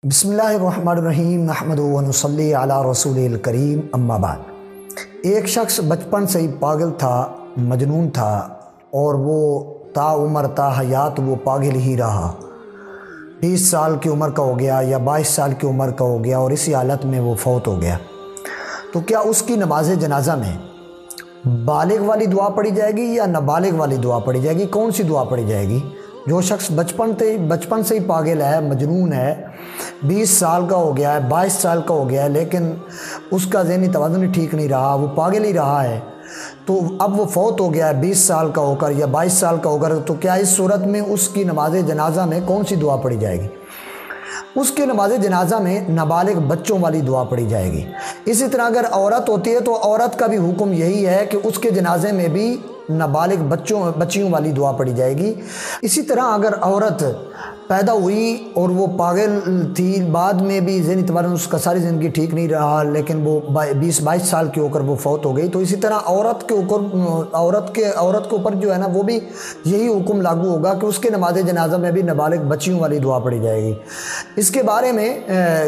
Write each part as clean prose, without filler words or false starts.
बिस्मिल्लाहिर्रहमानिर्रहीम नहमदुहु व नुसल्ली अला रसूलिल करीम अम्मा बाद। एक शख्स बचपन से ही पागल था, मजनून था और वो ताउम्र ता हयात वो पागल ही रहा। 20 साल की उम्र का हो गया या 22 साल की उम्र का हो गया और इसी हालत में वो फौत हो गया। तो क्या उसकी नमाज जनाजा में बालिग वाली दुआ पढ़ी जाएगी या नाबालिग वाली दुआ पढ़ी जाएगी? कौन सी दुआ पढ़ी जाएगी? जो शख्स बचपन से ही पागल है, मजनून है, 20 साल का हो गया है, 22 साल का हो गया है, लेकिन उसका ज़हनी तवाज़ुन ठीक नहीं रहा, वो पागल ही रहा है, तो अब वो फौत हो गया है 20 साल का होकर या 22 साल का होकर, तो क्या इस सूरत में उसकी नमाज जनाजा में कौन सी दुआ पढ़ी जाएगी? उसके नमाज जनाजा में नाबालिग बच्चों वाली दुआ पढ़ी जाएगी। इसी तरह अगर औरत होती है तो औरत का भी हुक्म यही है कि उसके जनाजे में भी नाबालिग बच्चियों वाली दुआ पढ़ी जाएगी। इसी तरह अगर औरत पैदा हुई और वो पागल थी, बाद में भी ज़हनी तौर उसका सारी ज़िंदगी ठीक नहीं रहा, लेकिन वो 20-22 साल की होकर वो फौत हो गई, तो इसी तरह औरत के ऊपर जो है ना वो भी यही हुक्म लागू होगा कि उसके नमाज जनाजा में भी नाबालिग बच्चियों वाली दुआ पढ़ी जाएगी। इसके बारे में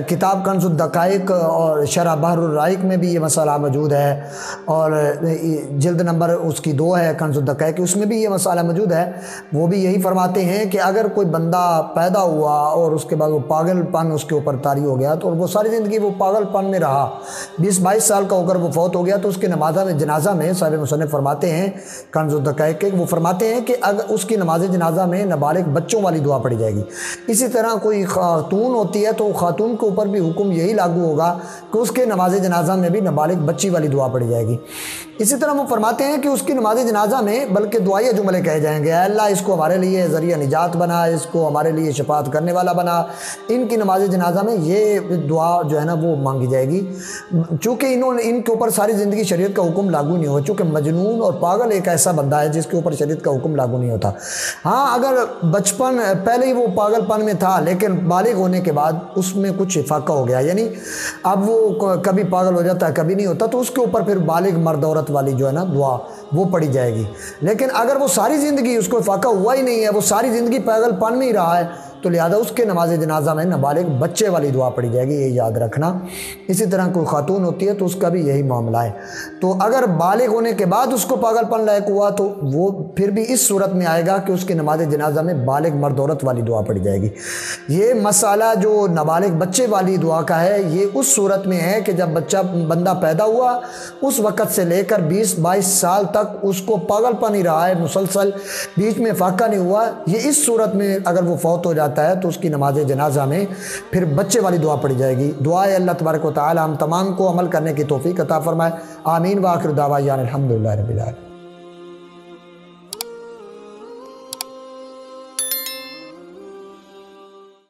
किताब कंज़ुद दक़ाइक़ और शरह बहरुर राइक़ में भी ये मसला मौजूद है, और जिल्द नंबर उसकी 2 है कंज़ुद दक़ाइक़, उसमें भी ये मसला मौजूद है। वो भी यही फरमाते हैं कि अगर कोई बंदा पैदा हुआ और उसके बाद वो पागलपन उसके ऊपर तारी हो गया, तो वो सारी ज़िंदगी वो पागलपन में रहा, 20-22 साल का होकर वो फौत हो गया, तो उसके जनाजा में साहिब मुसन्निफ़ फरमाते हैं कंज़ुद दक़ाइक़ के, वो फरमाते हैं कि अगर उसकी नमाज जनाजा में नाबालिग बच्चों वाली दुआ पढ़ी जाएगी। इसी तरह कोई खातून होती है तो खातून के ऊपर भी हुक्म यही लागू होगा कि उसके नमाज जनाजा में भी नाबालिग बच्ची वाली दुआ पढ़ी जाएगी। इसी तरह वो फरमाते हैं कि उसकी नमाज जनाजा में बल्कि दुआए जुमले कहे जाएंगे, अल्लाह इसको हमारे लिए ज़रिया निजात बना, इसको हमारे लिए शफात करने वाला बना। इनकी नमाज जनाजा में ये दुआ जो है ना वो मांगी जाएगी, चूँकि इनके ऊपर सारी ज़िंदगी शरीयत का हुक्म लागू नहीं हो, चूँकि मजनून और पागल एक ऐसा बंदा है जिसके ऊपर शरीयत का हुक्म लागू नहीं होता। हाँ, अगर बचपन पहले ही वो पागलपन में था लेकिन बालिग होने के बाद उसमें कुछ इफाका हो गया, यानी अब वो कभी पागल हो जाता है कभी नहीं होता, तो उसके ऊपर फिर बालिग मर्द औरत वाली जो है ना दुआ वो पढ़ी जाएगी। लेकिन अगर वो सारी ज़िंदगी उसको इफाका हुआ ही नहीं है, वो सारी ज़िंदगी पागलपन में ही रहा है, तो लिहाजा उसके नमाज जनाजा में नाबालिग बच्चे वाली दुआ पढ़ी जाएगी, ये याद रखना। इसी तरह कोई खातून होती है तो उसका भी यही मामला है। तो अगर बालिग होने के बाद उसको पागलपन लायक हुआ तो वो फिर भी इस सूरत में आएगा कि उसकी नमाज जनाजा में बालिग मर्द औरत वाली दुआ पढ़ी जाएगी। ये मसाला जो नाबालिग बच्चे वाली दुआ का है, ये उस सूरत में है कि जब बंदा पैदा हुआ उस वक़्त से लेकर 20-22 साल तक उसको पागलपन ही रहा है मुसलसल, बीच में फाका नहीं हुआ। ये इस सूरत में अगर वो फौत हो जाता है तो उसकी नमाज जनाजा में फिर बच्चे वाली दुआ पढ़ी जाएगी। दुआए अल्लाह तबारक व तआला हम तमाम को अमल करने की तौफीक अता फरमाए। आमीन व आखिर दावा अल्हम्दुलिल्लाहि रब्बिल आलमीन।